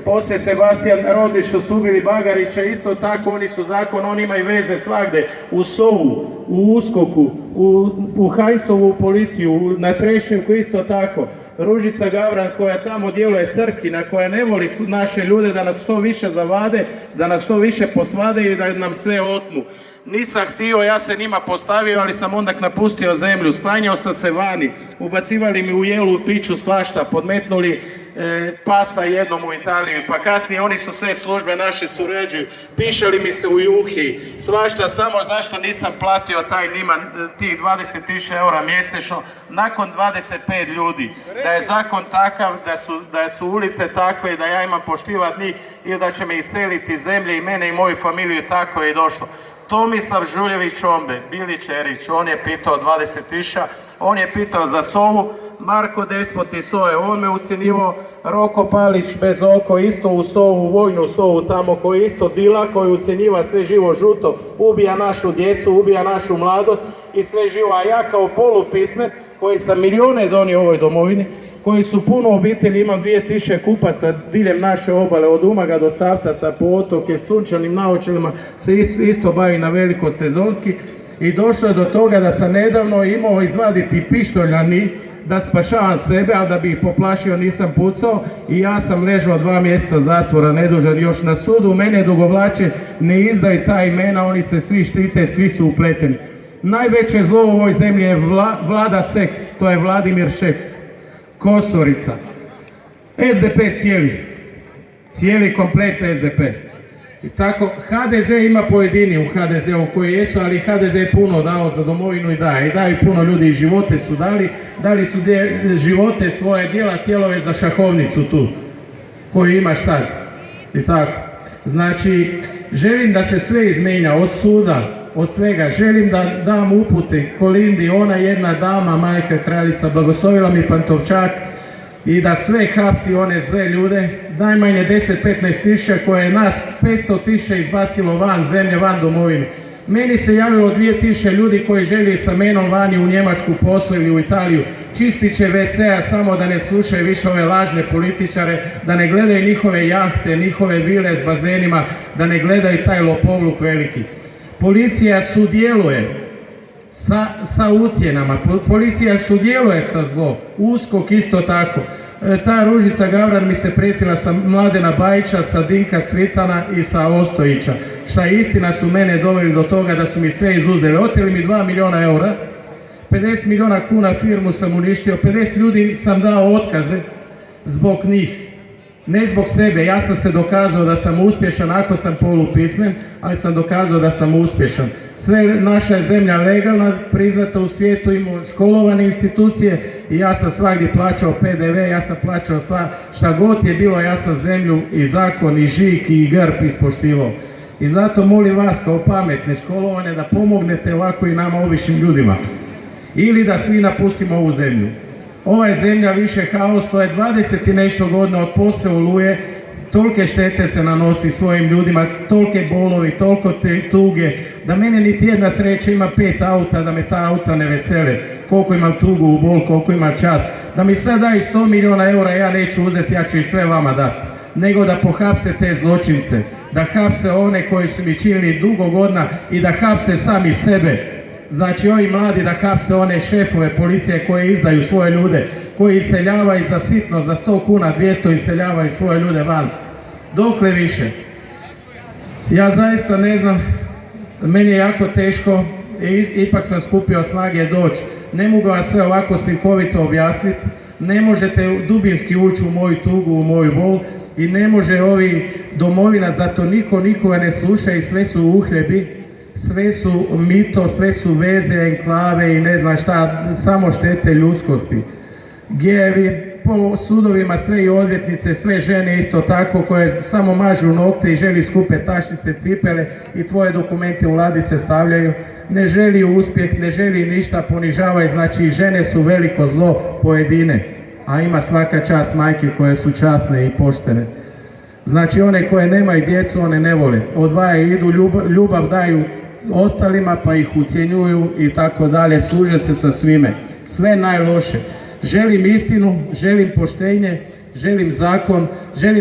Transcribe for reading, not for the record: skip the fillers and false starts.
Poslije Sebastijan Rodić što su ubili Bagarića, isto tako oni su zakon, oni imaju veze svagde, u SOU, u USKOK-u, u Hajstovu u policiju, na Trešnjevku isto tako. Ružica Gavran koja tamo djeluje, Srpkina koja ne voli naše ljude da nas što više zavade, da nas što više posvade i da nam sve otmu. Nisam htio, ja se njima postavio, ali sam onda napustio zemlju, sklanjao sam se vani, ubacivali mi u jelu piću svašta, podmetnuli pasa jednom u Italiji, pa kasnije oni su sve službe naše surađuju, pišali mi se u juhi, svašta, samo zašto nisam platio taj njima tih 20.000 eura mjesečno nakon 25 ljudi, da je zakon takav, da su ulice takve, da ja imam poštivati njih ili da će me iseliti iz zemlje i mene i moju familiju, tako je i došlo. Tomislav Žuljević Ombe, Bilić Erić, on je pitao 20.000, on je pitao za SOU, Marko Despot iz SOE, on me ucjenjivo, Roko Palić bez oko, isto u SOU, vojnu SOU tamo, koji isto dila, koji ucjenjiva sve živo žuto, ubija našu djecu, ubija našu mladost i sve živo, a ja kao polupismen, koji sam milijune donio ovoj domovini, koji su puno obitelji, imam 2000 kupaca diljem naše obale, od Umaga do Cavtata, po otoke, sunčanim naočalama, se isto bavi na veliko sezonski i došlo je do toga da sam nedavno imao izvaditi pištoljani da spašavam sebe, ali da bi ih poplašio nisam pucao i ja sam ležao 2 mjeseca zatvora, nedužan, još na sudu mene dugovlače, ne izdaju ta imena, oni se svi štite, svi su upleteni. Najveće zlo u ovoj zemlji je Vlada Seks, to je Vladimir Šeks, Kosorica, SDP cijeli komplet SDP. I tako, HDZ ima pojedini u HDZ-u koji jesu, ali HDZ je puno dao za domovinu i daje. I daju puno ljudi i živote su dali su živote svoje, djela tijelove za šahovnicu tu, koju imaš sad. I tako. Znači, želim da se sve izmijenja od suda, od svega. Želim da dam upute Kolindi, ona jedna dama, majka kraljica, blagoslovila mi Pantovčak, i da sve hapsi one zle ljude, najmanje 10-15 tisuća koje je nas 500.000 izbacilo van zemlje, van domovine. Meni se javilo 2000 ljudi koji želi sa menom vani u Njemačku posao ili u Italiju. Čistit će WC-a samo da ne slušaju više ove lažne političare, da ne gledaju njihove jahte, njihove vile s bazenima, da ne gledaju taj lopovluk veliki. Policija sudjeluje sa ucjenama, policija sudjeluje sa zlo, USKOK isto tako. Ta Ružica Gavran mi se pretila sa Mladena Bajića, sa Dinka Cvitana i sa Ostojića. Šta je istina, su mene doveli do toga da su mi sve izuzeli. Oteli mi 2 milijuna eura, 50 milijuna kuna firmu sam uništio, 50 ljudi sam dao otkaze zbog njih. Ne zbog sebe, ja sam se dokazao da sam uspješan, ako sam polupismen, ali sam dokazao da sam uspješan. Sve naša je zemlja legalna, priznata u svijetu, imamo školovane institucije i ja sam svagdje plaćao PDV, ja sam plaćao šta god je bilo, ja sam zemlju i zakon i žig i grb ispoštivao. I zato molim vas kao pametne, školovane, da pomognete ovako i nama običnim ljudima. Ili da svi napustimo ovu zemlju. Ova je zemlja više haos, to je 20 i nešto godina od poslije Oluje, tolike štete se nanosi svojim ljudima, tolike bolovi, toliko tuge, da mene niti jedna sreća ima 5 auta, da me ta auta ne vesele, koliko imam tugu u bol, koliko imam čast. Da mi sad daju 100 milijuna eura, ja neću uzeti, ja ću i sve vama dati. Nego da pohapse te zločince, da hapse one koji su mi činili dugo godina i da hapse sami sebe. Znači ovi mladi da hapse one šefove policije koje izdaju svoje ljude, koji iseljavaju za sitno, za 100 kuna, 200 iseljavaju svoje ljude van. Dokle više? Ja zaista ne znam, meni je jako teško, ipak sam skupio snage doći. Ne mogu vam sve ovako slikovito objasniti, ne možete dubinski ući u moju tugu, u moju bol i ne može ovi domovina, zato nikoga ne sluša i sve su uhljebi. Sve su mito, sve su veze, enklave i ne znam šta, samo štete ljudskosti. Gejevi po sudovima, sve i odvjetnice, sve žene isto tako koje samo mažu nokte i želi skupe tašnice, cipele i tvoje dokumente u ladice stavljaju. Ne želi uspjeh, ne želi ništa, ponižavaju, znači žene su veliko zlo pojedine, a ima svaka čast majke koje su časne i poštene. Znači one koje nemaju djecu, one ne vole, odvajaju, idu, ljubav daju ostalima pa ih ucjenjuju i tako dalje, služe se sa svime. Sve najloše. Želim istinu, želim poštenje, želim zakon, želim